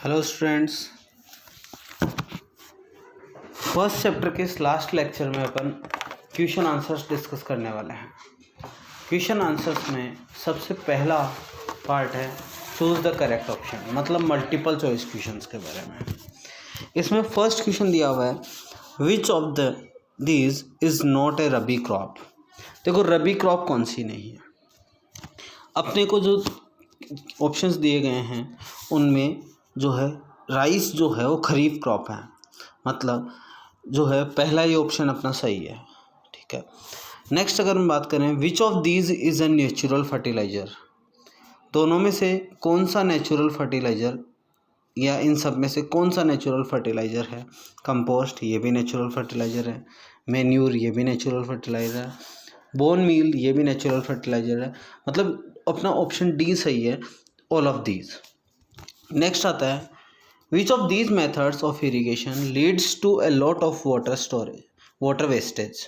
Hello students, first chapter के इस last lecture में अपन क्वेश्चन आंसर्स डिस्कस करने वाले हैं। क्वेश्चन आंसर्स में सबसे पहला पार्ट है चूज द करेक्ट ऑप्शन, मतलब मल्टीपल चॉइस क्वेश्चंस के बारे में। इसमें फर्स्ट क्वेश्चन दिया हुआ है which of the these is not a rabi crop. देखो रबी क्रॉप कौन सी नहीं है। अपने को जो ऑप्शंस दिए गए हैं उनमें जो है राइस जो है वो खरीफ क्रॉप है, मतलब जो है पहला ही ऑप्शन अपना सही है। ठीक है, नेक्स्ट अगर हम बात करें विच of these is a natural fertiliser, दोनों में से कौन सा नेचुरल फर्टिलाइज़र या इन सब में से कौन सा नेचुरल फर्टिलाइज़र है। कंपोस्ट ये भी नेचुरल फर्टिलाइज़र है, मैन्यूर ये भी नेचुरल फर्टिलाइज़र है, बोन मील ये भी नेचुरल फर्टिलाइज़र है, मतलब अपना ऑप्शन डी सही है, ऑल ऑफ दीज। नेक्स्ट आता है which of these methods of irrigation leads to a lot of water storage water wastage.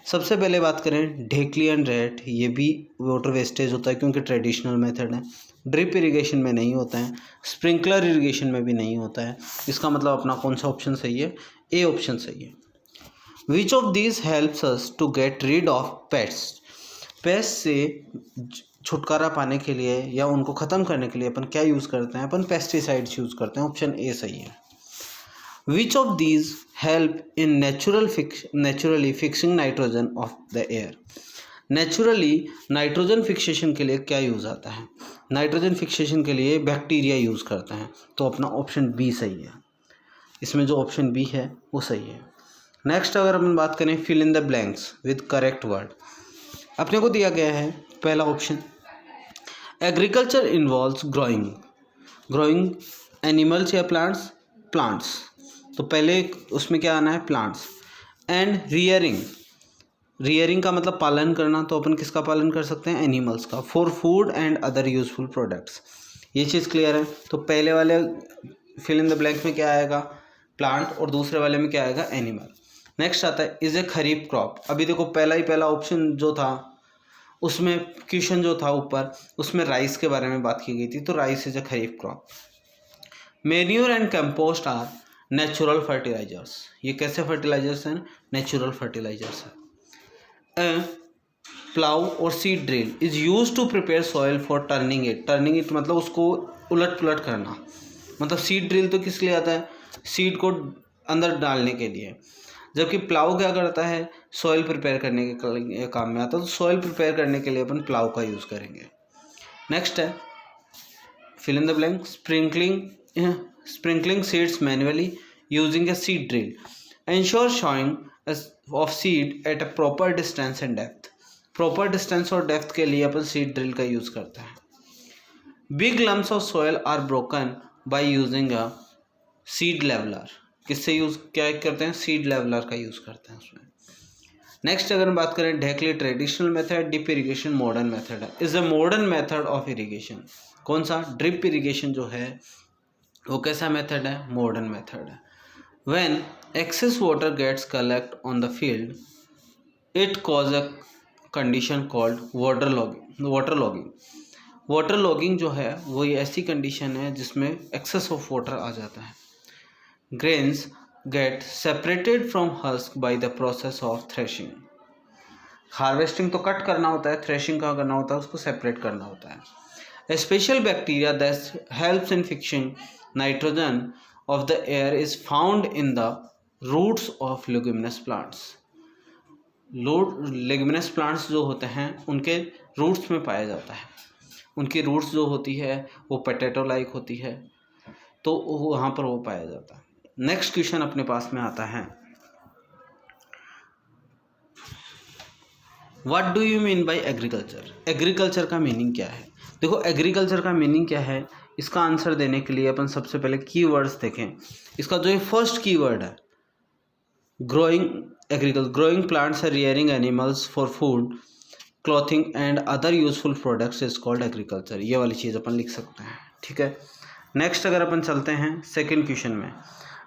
सबसे पहले बात करें ढेकली एंड रेट, ये भी वाटर वेस्टेज होता है क्योंकि ट्रेडिशनल मेथड है। ड्रिप इरिगेशन में नहीं होता है, स्प्रिंकलर इरिगेशन में भी नहीं होता है। इसका मतलब अपना कौन सा ऑप्शन सही है, ए ऑप्शन सही है। Which of these helps us to get rid of pest, pest से छुटकारा पाने के लिए या उनको ख़त्म करने के लिए अपन क्या यूज़ करते हैं, अपन पेस्टिसाइड्स यूज़ करते हैं, ऑप्शन ए सही है। Which of these help in naturally fixing nitrogen of the air, naturally nitrogen fixation के लिए क्या यूज़ आता है, नाइट्रोजन फिक्सेशन के लिए बैक्टीरिया यूज़ करते हैं, तो अपना ऑप्शन बी सही है। इसमें जो ऑप्शन बी है वो सही है। नेक्स्ट अगर अपन बात करें fill in the blanks with correct word, अपने को दिया गया है पहला option agriculture involves growing animals या प्लांट्स, तो पहले उसमें क्या आना है प्लांट्स, एंड रियरिंग का मतलब पालन करना, तो अपन किसका पालन कर सकते हैं एनिमल्स का, for food and other useful products. ये चीज़ क्लियर है। तो पहले वाले फिल इन द ब्लैंक में क्या आएगा प्लांट और दूसरे वाले में क्या आएगा एनिमल। नेक्स्ट आता है इज ए खरीफ क्रॉप। अभी देखो पहला ऑप्शन जो था उसमें क्वेश्चन जो था ऊपर उसमें राइस के बारे में बात की गई थी, तो rice is a kharif crop. Manure and compost are natural fertilisers, ये कैसे फर्टिलाइजर्स हैं, नेचुरल फर्टिलाइजर्स हैं। प्लाउ और seed drill is use to prepare soil for turning it मतलब उसको उलट पुलट करना, मतलब सीड ड्रिल तो किस लिए आता है, सीड को अंदर डालने के लिए, जबकि प्लाउ क्या करता है सॉइल प्रिपेयर करने के काम में आता है, तो सॉइल प्रिपेयर करने के लिए अपन प्लाउ का यूज़ करेंगे। नेक्स्ट है fill in the blank sprinkling seeds manually using a seed drill ensure sowing of seed at a proper distance and depth, proper distance और डेप्थ के लिए अपन सीड ड्रिल का यूज़ करते हैं। Big lumps of soil are broken by using a seed leveller, किससे use क्या करते हैं सीड लेवलर का यूज़ करते हैं उसमें। नेक्स्ट अगर हम बात करें ढेकली traditional method, drip irrigation modern method है, is a modern method of irrigation. कौन सा ड्रिप इरिगेशन जो है वो कैसा मेथड है, मॉडर्न मेथड है। When excess water gets collect on the field it cause a condition called water logging जो है वो ये ऐसी कंडीशन है जिसमें एक्सेस ऑफ वाटर आ जाता है। Grains get separated from husk by the process of threshing. Harvesting तो कट करना होता है, थ्रेशिंग का करना होता है उसको सेपरेट करना होता है। A special bacteria that helps in fixing nitrogen of the air is found in the roots of leguminous plants. Leguminous plants जो होते हैं उनके रूट्स में पाया जाता है, उनकी रूट्स जो होती है वो पोटैटो लाइक होती है, तो वहाँ पर वो पाया जाता है। नेक्स्ट क्वेश्चन अपने पास में आता है what do you mean by agriculture, agriculture का मीनिंग क्या है। देखो एग्रीकल्चर का मीनिंग क्या है, इसका आंसर देने के लिए अपन सबसे पहले कीवर्ड्स देखें। इसका जो फर्स्ट कीवर्ड है growing plants rearing animals for food clothing and other useful products is called agriculture, ये वाली चीज़ अपन लिख सकते हैं। ठीक है, नेक्स्ट अगर अपन चलते हैं सेकेंड क्वेश्चन में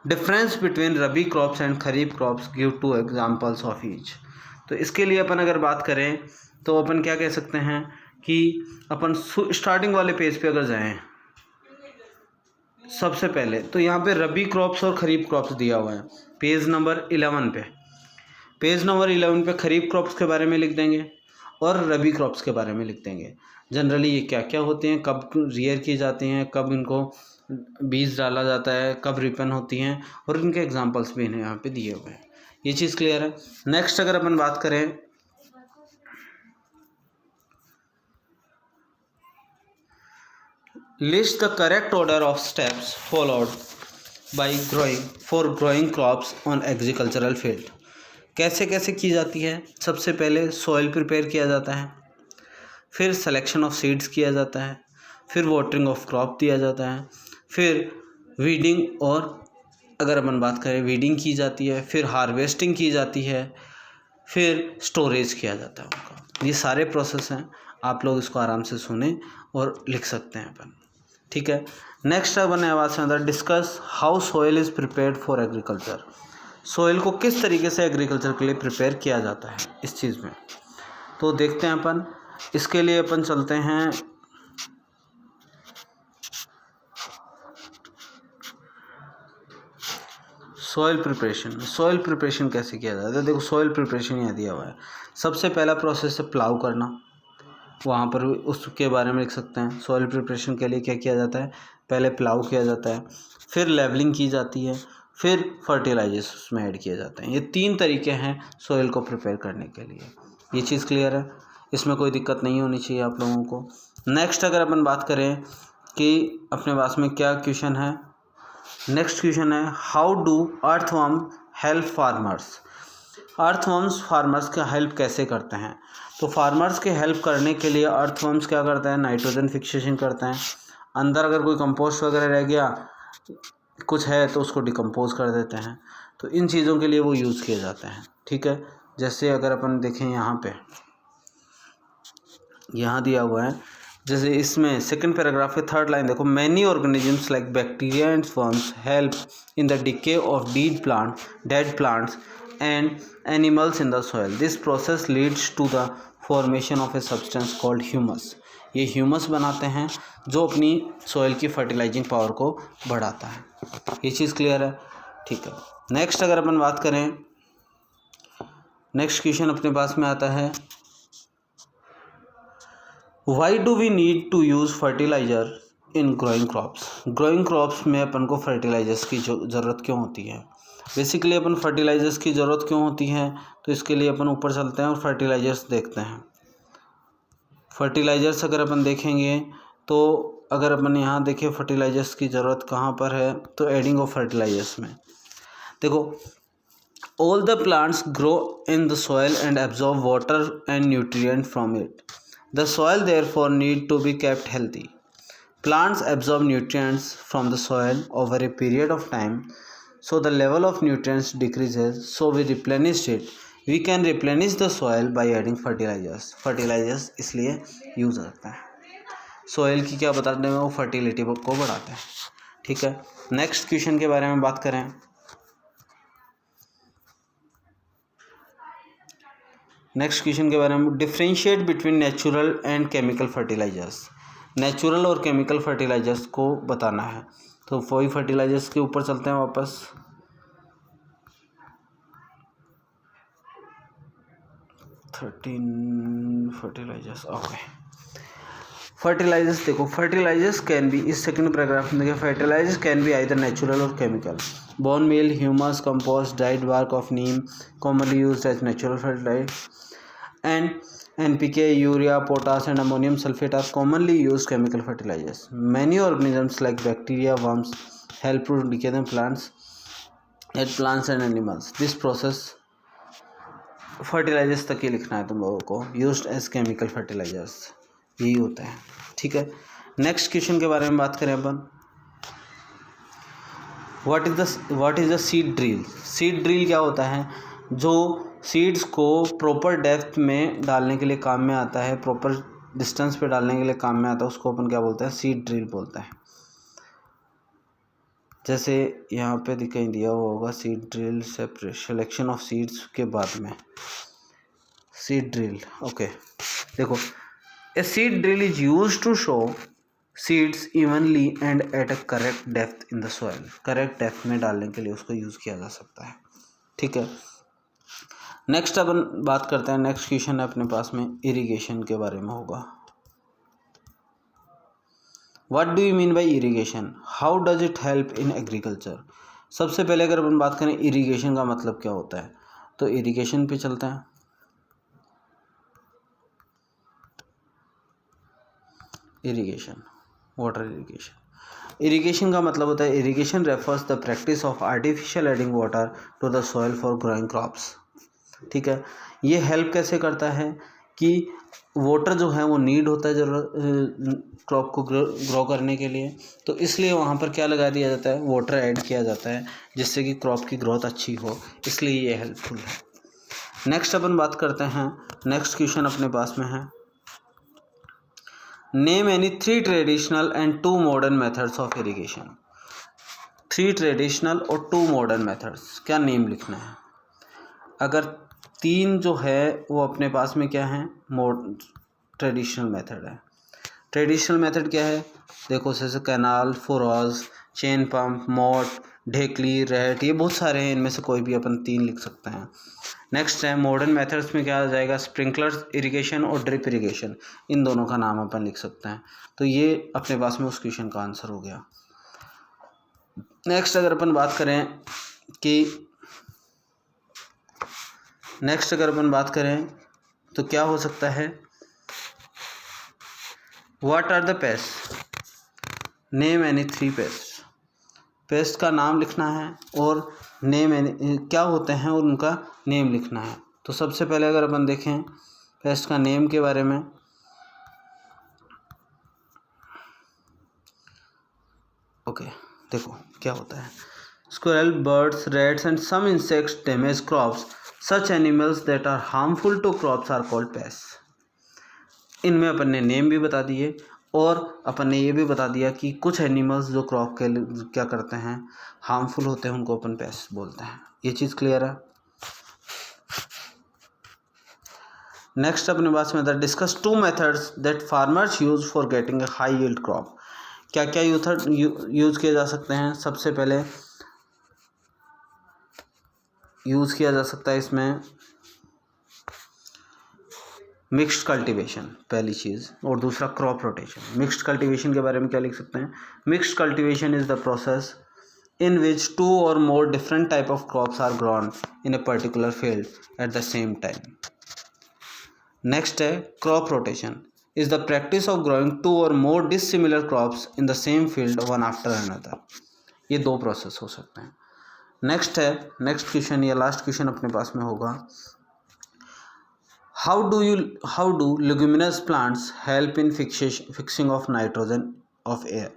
difference between rabi crops and kharif crops give to examples of each. तो इसके लिए अपन अगर बात करें तो अपन क्या कह सकते हैं कि अपन स्टार्टिंग वाले पेज पे अगर जाएं सबसे पहले तो यहाँ पे रबी क्रॉप्स और खरीफ क्रॉप्स दिया हुआ है पेज नंबर 11 पे। पेज नंबर 11 पे खरीफ क्रॉप्स के बारे में लिख देंगे और रबी क्रॉप्स के बारे में लिख देंगे। जनरली ये क्या क्या होते हैं, कब रियर की जाती हैं, कब इनको बीज डाला जाता है, कब रिपन होती हैं, और इनके एग्जांपल्स भी इन्हें यहाँ पे दिए हुए हैं। ये चीज़ क्लियर है। नेक्स्ट अगर अपन बात करें list the correct order of steps followed by growing crops on agricultural field. कैसे कैसे की जाती है? सबसे पहले सॉइल प्रिपेयर किया जाता है, फिर सिलेक्शन ऑफ सीड्स किया जाता है, फिर वाटरिंग ऑफ क्रॉप दिया जाता है, फिर वीडिंग, और अगर अपन बात करें वीडिंग की जाती है, फिर हार्वेस्टिंग की जाती है, फिर स्टोरेज किया जाता है उनका। ये सारे प्रोसेस हैं, आप लोग इसको आराम से सुने और लिख सकते हैं अपन, ठीक है। नेक्स्ट अपन आवाज से अंदर discuss how soil is prepared for agriculture. Soil को किस तरीके से एग्रीकल्चर के लिए प्रिपेयर किया जाता है इस चीज़ में, तो देखते हैं अपन। इसके लिए अपन चलते हैं सॉइल प्रिपरेशन। सॉइल प्रिपरेशन कैसे किया जाता है? देखो सॉइल प्रिपरेशन यहाँ दिया हुआ है। सबसे पहला प्रोसेस है प्लाउ करना, वहाँ पर उसके बारे में लिख सकते हैं। सॉइल प्रिपरेशन के लिए क्या किया जाता है? पहले प्लाउ किया जाता है, फिर लेवलिंग की जाती है, फिर फर्टिलाइजर्स उसमें ऐड किए जाते हैं। ये 3 तरीके हैं सॉइल को प्रिपेयर करने के लिए। ये चीज़ क्लियर है, इसमें कोई दिक्कत नहीं होनी चाहिए आप लोगों को। नेक्स्ट अगर अपन बात करें कि अपने पास में क्या क्वेश्चन है, नेक्स्ट क्वेश्चन है how do earthworm help farmers. Earthworms farmers का हेल्प कैसे करते हैं? तो फार्मर्स के हेल्प करने के लिए अर्थवर्म्स क्या करते हैं? नाइट्रोजन फिक्सेशन करते हैं। अंदर अगर कोई कंपोस्ट वगैरह रह गया कुछ है तो उसको डिकम्पोज कर देते हैं। तो इन चीज़ों के लिए वो यूज़ किए जाते हैं, ठीक है। जैसे अगर अपन देखें यहाँ पे, यहाँ दिया हुआ है, जैसे इसमें सेकंड पैराग्राफ के 3rd लाइन देखो, many organisms like bacteria and worms help in the decay of dead plants and animals in the soil. This process leads to the formation of a substance called humus. ये humus बनाते हैं जो अपनी soil की fertilising power को बढ़ाता है। ये चीज़ क्लियर है, ठीक है। नेक्स्ट अगर अपन बात करें, नेक्स्ट क्वेश्चन अपने पास में आता है why do we need to use fertiliser in growing crops. Growing crops में अपन को फर्टिलाइजर्स की ज़रूरत क्यों होती है? बेसिकली अपन फर्टिलाइजर्स की ज़रूरत क्यों होती है, तो इसके लिए अपन ऊपर चलते हैं और फर्टिलाइजर्स देखते हैं। फर्टिलाइजर्स अगर अपन देखेंगे तो अगर अपन यहाँ देखें फर्टिलाइजर्स की ज़रूरत कहाँ पर है, तो एडिंग ऑफ फर्टिलाइजर्स में देखो, all the plants grow in the soil and absorb water and nutrient from it. The soil therefore need to be kept healthy. Plants absorb nutrients from the soil over a period of time, so the level of nutrients decreases, so we replenish it. We can replenish the soil by adding fertilizers. Fertilizers इसलिए use करता है, soil की क्या बताने में, वो fertility को बढ़ाता है, ठीक है। नेक्स्ट क्वेश्चन के बारे में बात करें, नेक्स्ट क्वेश्चन के बारे में differentiate between natural and chemical fertilisers. Natural और केमिकल फर्टिलाइजर्स को बताना है, तो वही फर्टिलाइजर्स के ऊपर चलते हैं वापस। Fertilizers, okay. फर्टिलाइजर्स देखो, फर्टिलाइजर्स कैन बी, इस सेकंड पैराग्राफ में देखिए, fertilizers can be either natural और chemical. Bone meal, humus, compost, dried bark of neem commonly used as natural fertilizer, and NPK, urea, potash and ammonium sulfate are commonly used chemical fertilizers. Many organisms like bacteria, worms help to decay the plants and animals. This process fertilisers तक ही लिखना है तुम लोगों को, used as chemical fertilisers, यही होता है, ठीक है। नेक्स्ट क्वेश्चन के बारे में बात करें अपन, what is the seed drill. Seed drill क्या होता है? जो सीड्स को प्रॉपर डेप्थ में डालने के लिए काम में आता है, प्रॉपर डिस्टेंस पे डालने के लिए काम में आता है, उसको अपन क्या बोलते हैं? सीड ड्रिल बोलते हैं। जैसे यहाँ पे कहीं दिया हुआ होगा seed drill selection of seeds के बाद में सीड ड्रिल, ओके। देखो, a seed drill is used to sow seeds evenly and at a correct depth in the soil. Correct depth में डालने के लिए उसको यूज़ किया जा सकता है। ठीक है, नेक्स्ट अपन बात करते हैं। नेक्स्ट क्वेश्चन है अपने पास में इरिगेशन के बारे में होगा। What do you mean by irrigation, how does it help in agriculture. सबसे पहले अगर अपन बात करें इरिगेशन का मतलब क्या होता है, तो इरिगेशन पे चलते हैं। Irrigation, water irrigation. इरिगेशन का मतलब होता है, irrigation refers the practice of artificial adding water to the soil for growing crops. ठीक है, ये हेल्प कैसे करता है कि वाटर जो है वो नीड होता है जरूरत क्रॉप को ग्रो करने के लिए, तो इसलिए वहाँ पर क्या लगा दिया जाता है, वाटर ऐड किया जाता है जिससे कि क्रॉप की ग्रोथ अच्छी हो, इसलिए ये हेल्पफुल है। नेक्स्ट अपन बात करते हैं। नेक्स्ट क्वेश्चन अपने पास में है, name any 3 traditional and 2 modern methods of irrigation. 3 traditional और 2 मॉडर्न मेथड्स, क्या नेम लिखना है। अगर 3 जो है वो अपने पास में क्या है, ट्रेडिशनल मेथड है। ट्रेडिशनल मेथड क्या है, देखो जैसे कैनाल, फोराज, चेन पंप, मोट, ढेकली, रेट, ये बहुत सारे हैं, इनमें से कोई भी अपन 3 लिख सकते हैं। नेक्स्ट है मॉडर्न मेथड्स में क्या आ जाएगा, स्प्रिंकलर इरिगेशन और ड्रिप इरिगेशन, इन दोनों का नाम अपन लिख सकते हैं। तो ये अपने पास में उस क्वेश्चन का आंसर हो गया। नेक्स्ट अगर अपन बात करें तो क्या हो सकता है, what are the pest, name any 3 pest. Pest का नाम लिखना है और नेम एनी क्या होते हैं और उनका नेम लिखना है। तो सबसे पहले अगर अपन देखें पेस्ट का नेम के बारे में, ओके, देखो क्या होता है, squirrel, birds, rats and some insects damage crops, such animals that are harmful to crops are called pest. इनमें अपन ने नेम भी बता दिए और अपन ने ये भी बता दिया कि कुछ एनिमल्स जो क्रॉप के लिए क्या करते हैं, हार्मफुल होते हैं, उनको अपन पेस्ट बोलते हैं। ये चीज़ क्लियर है। नेक्स्ट अपने पास में था, discuss 2 methods that farmers use for getting a high yield crop. क्या क्या यूज़ किए जा सकते हैं। सबसे पहले यूज़ किया जा सकता है इसमें मिक्स्ड कल्टीवेशन, पहली चीज़, और दूसरा क्रॉप रोटेशन। मिक्स्ड कल्टीवेशन के बारे में क्या लिख सकते हैं, mixed cultivation is the process in which 2 or more different type of crops are grown in a particular field at the same time. Next है crop rotation is the practice of growing 2 or more dissimilar crops in the same field one after another. ये 2 process हो सकते हैं। Next question या last question अपने पास में होगा, how do leguminous plants help in fixing of nitrogen of air।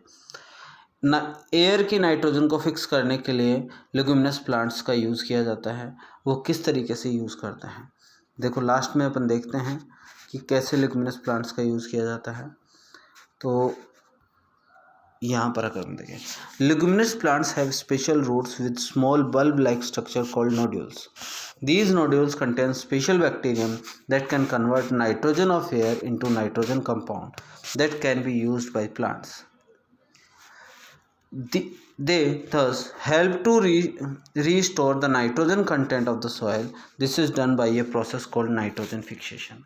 Air की nitrogen को फिक्स करने के लिए लेगुमिनस प्लांट्स का यूज़ किया जाता है। वो किस तरीके से यूज़ करते हैं, देखो लास्ट में अपन देखते हैं कि कैसे लेगुमिनस प्लांट्स का यूज़ किया जाता है। तो यहाँ पर अगर हम देखें, leguminous plants have special roots with small bulb like structure called nodules. These nodules contain special bacterium that can convert nitrogen of air into nitrogen compound that can be used by plants. They thus help to restore the nitrogen content of the soil. This is done by a process called nitrogen fixation.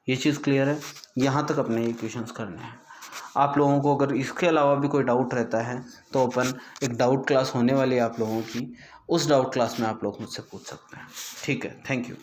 ये चीज़ clear है। यहाँ तक अपने ये questions करने हैं। आप लोगों को अगर इसके अलावा भी कोई डाउट रहता है तो अपन एक डाउट क्लास होने वाली है आप लोगों की, उस डाउट क्लास में आप लोग मुझसे पूछ सकते हैं। ठीक है, थैंक यू।